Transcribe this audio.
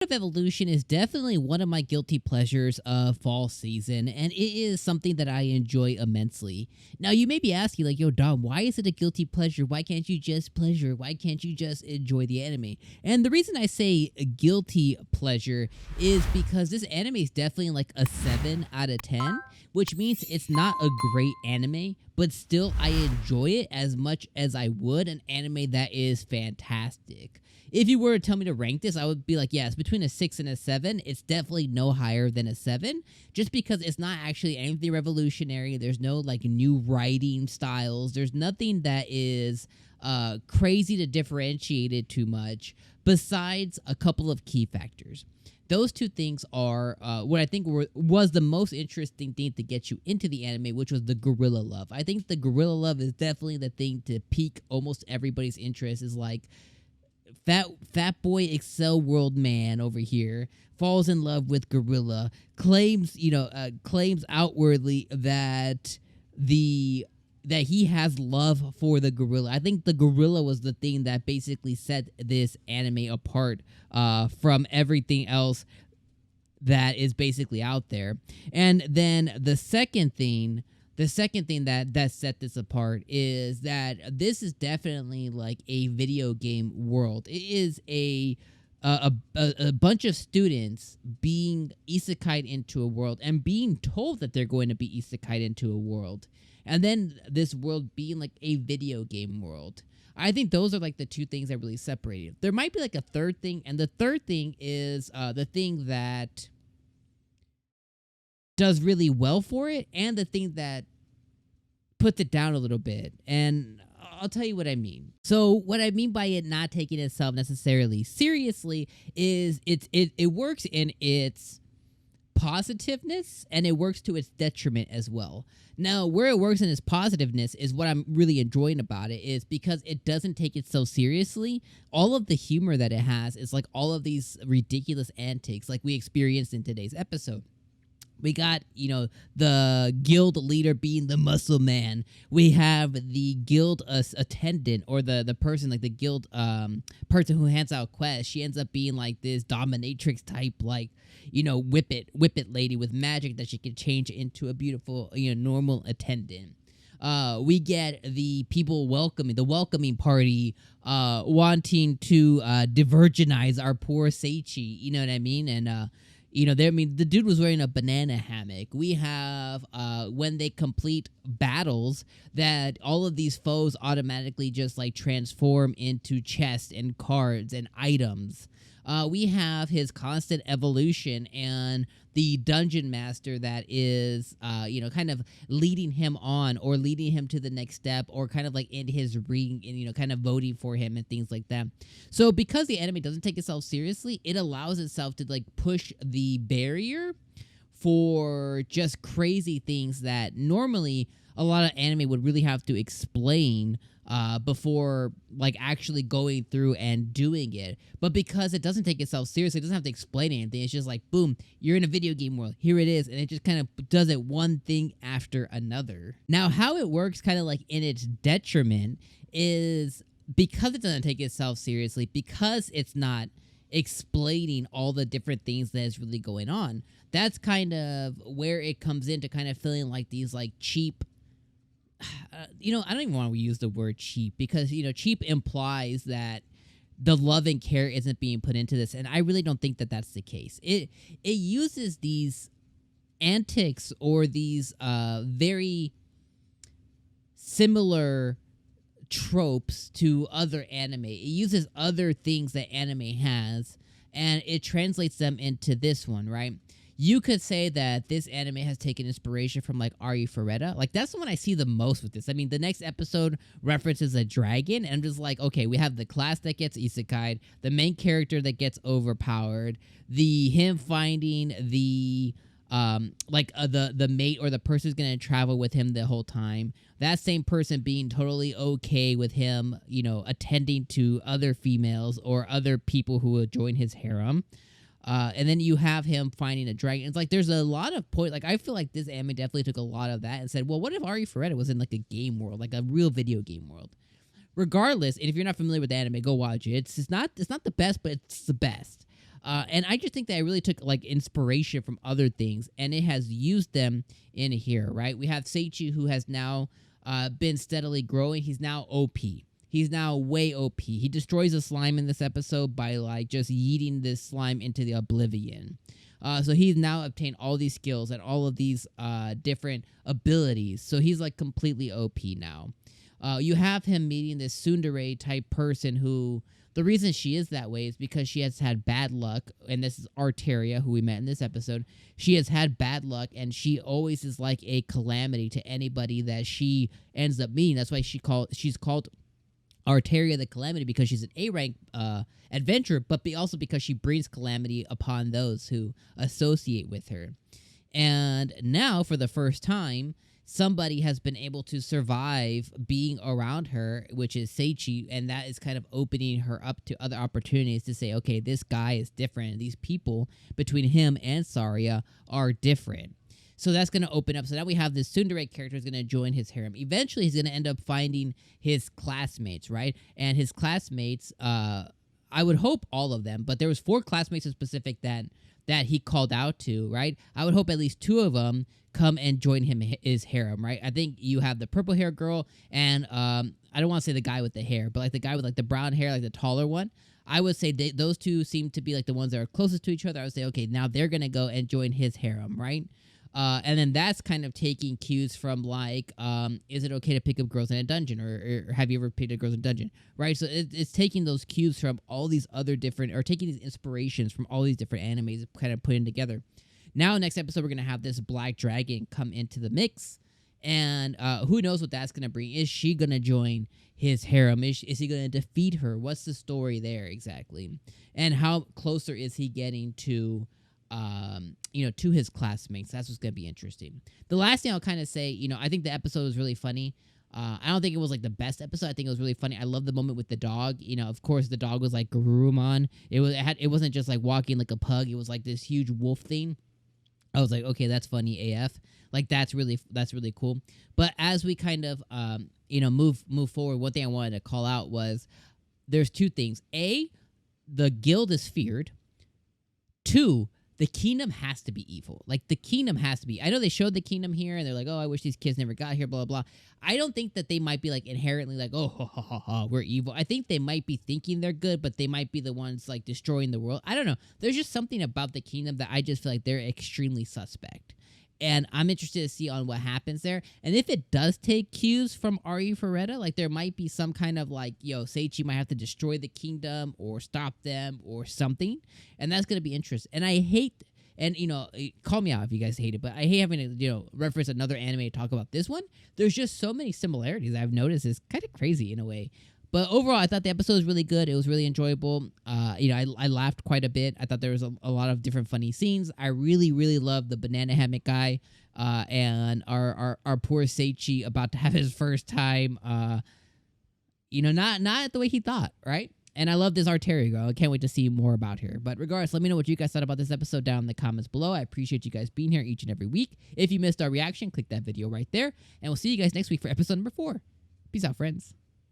Of Evolution is definitely one of my guilty pleasures of fall season, and it is something that I enjoy immensely. Now, you may be asking, like, yo, Dom, why is it a guilty pleasure? Why can't you just pleasure? Why can't you just enjoy the anime? And the reason I say a guilty pleasure is because this anime is definitely like a 7 out of 10, which means it's not a great anime, but still I enjoy it as much as I would an anime that is fantastic. If you were to tell me to rank this, I would be like, yes, between a 6 and a 7. It's definitely no higher than a 7, just because it's not actually anything revolutionary. There's no like new writing styles. There's nothing that is crazy to differentiate it too much, besides a couple of key factors. Those two things are what I think was the most interesting thing to get you into the anime, which was the gorilla love. I think the gorilla love is definitely the thing to pique almost everybody's interest. Is like, fat boy Excel world man over here falls in love with gorilla, claims claims outwardly that he has love for the gorilla. I think the gorilla was the thing that basically set this anime apart from everything else that is basically out there. And then the second thing that set this apart is that this is definitely like a video game world. It is a bunch of students being isekai'd into a world and being told that they're going to be isekai'd into a world, and then this world being like a video game world. I think those are like the two things that really separate it. There might be like a third thing, and the third thing is the thing that does really well for it, and the thing that puts it down a little bit. And I'll tell you what I mean. So what I mean by it not taking itself necessarily seriously is it works in its positiveness, and it works to its detriment as well. Now, where it works in its positiveness is what I'm really enjoying about it, is because it doesn't take it so seriously. All of the humor that it has is like all of these ridiculous antics like we experienced in today's episode. We got, the guild leader being the muscle man. We have the guild attendant, or the person, like the guild person who hands out quests. She ends up being like this dominatrix type, like, whip it lady with magic that she can change into a beautiful, normal attendant. We get the people the welcoming party, wanting to divergenize our poor Seichi, you know what I mean? And, the dude was wearing a banana hammock. We have, when they complete battles, that all of these foes automatically just like transform into chests and cards and items. We have his constant evolution and the dungeon master that is, kind of leading him on, or leading him to the next step, or kind of like in his ring and, kind of voting for him and things like that. So because the anime doesn't take itself seriously, it allows itself to like push the barrier for just crazy things that normally a lot of anime would really have to explain before like actually going through and doing it. But because it doesn't take itself seriously, it doesn't have to explain anything. It's just like, boom, you're in a video game world. Here it is. And it just kind of does it one thing after another. Now, how it works kind of like in its detriment is because it doesn't take itself seriously, because it's not explaining all the different things that is really going on. That's kind of where it comes into kind of feeling like these like cheap, I don't even want to use the word cheap, because, cheap implies that the love and care isn't being put into this. And I really don't think that that's the case. It uses these antics, or these very similar tropes to other anime. It uses other things that anime has, and it translates them into this one, right? You could say that this anime has taken inspiration from like Ari Ferretta. Like, that's the one I see the most with this. I mean, the next episode references a dragon, and I'm just like, okay, we have the class that gets isekai'd, the main character that gets overpowered, him finding the mate, or the person who's gonna travel with him the whole time. That same person being totally okay with him, attending to other females or other people who would join his harem. And then you have him finding a dragon. It's like there's a lot of point. Like, I feel like this anime definitely took a lot of that and said, well, what if Ari Ferretta was in like a game world, like a real video game world? Regardless, and if you're not familiar with the anime, go watch it. It's not the best, but it's the best. And I just think that it really took like inspiration from other things, and it has used them in here, right? We have Seichi, who has now been steadily growing. He's now OP. He's now way OP. He destroys a slime in this episode by like just yeeting this slime into the oblivion. So he's now obtained all these skills and all of these different abilities. So he's like completely OP now. You have him meeting this tsundere type person who, the reason she is that way is because she has had bad luck, and this is Arteria, who we met in this episode. She has had bad luck, and she always is like a calamity to anybody that she ends up meeting. That's why she's called Arteria the Calamity, because she's an A-rank adventurer, but also because she brings calamity upon those who associate with her. And now, for the first time, somebody has been able to survive being around her, which is Seichi, and that is kind of opening her up to other opportunities to say, okay, this guy is different. These people between him and Saria are different. So that's going to open up. So now we have this tsundere character who's going to join his harem. Eventually, he's going to end up finding his classmates, right? And his classmates, I would hope all of them, but there was 4 classmates in specific that he called out to, right? I would hope at least 2 of them come and join his harem, right? I think you have the purple hair girl and I don't want to say the guy with the hair, but like the guy with like the brown hair, like the taller one. I would say those 2 seem to be like the ones that are closest to each other. I would say, okay, now they're going to go and join his harem, right? And then that's kind of taking cues from like, is it okay to pick up girls in a dungeon, or have you ever picked up girls in a dungeon, right? So it's taking those cues from all these other different, or taking these inspirations from all these different animes, kind of putting together. Now, next episode, we're going to have this black dragon come into the mix, and who knows what that's going to bring. Is she going to join his harem? Is he going to defeat her? What's the story there exactly? And how closer is he getting to to his classmates? That's what's going to be interesting. The last thing I'll kind of say, I think the episode was really funny. I don't think it was like the best episode. I think it was really funny. I love the moment with the dog. Of course, the dog was like Garurumon. It wasn't just like walking like a pug. It was like this huge wolf thing. I was like, okay, that's funny AF. Like that's really cool. But as we kind of move forward, one thing I wanted to call out was there's 2 things. A, the guild is feared. 2, the kingdom has to be evil. Like, the kingdom has to be. I know they showed the kingdom here, and they're like, oh, I wish these kids never got here, blah, blah, blah. I don't think that they might be, like, inherently like, oh, ha, ha, ha, ha, we're evil. I think they might be thinking they're good, but they might be the ones, like, destroying the world. I don't know. There's just something about the kingdom that I just feel like they're extremely suspect. And I'm interested to see on what happens there. And if it does take cues from Ari Ferretta, like there might be some kind of like, Seichi might have to destroy the kingdom or stop them or something. And that's going to be interesting. And I hate, and call me out if you guys hate it, but I hate having to, reference another anime to talk about this one. There's just so many similarities I've noticed. It's kind of crazy in a way. But overall, I thought the episode was really good. It was really enjoyable. I laughed quite a bit. I thought there was a lot of different funny scenes. I really, really loved the banana hammock guy and our poor Seichi about to have his first time. Not the way he thought, right? And I love this Arteria girl. I can't wait to see more about her. But regardless, let me know what you guys thought about this episode down in the comments below. I appreciate you guys being here each and every week. If you missed our reaction, click that video right there. And we'll see you guys next week for episode number 4. Peace out, friends.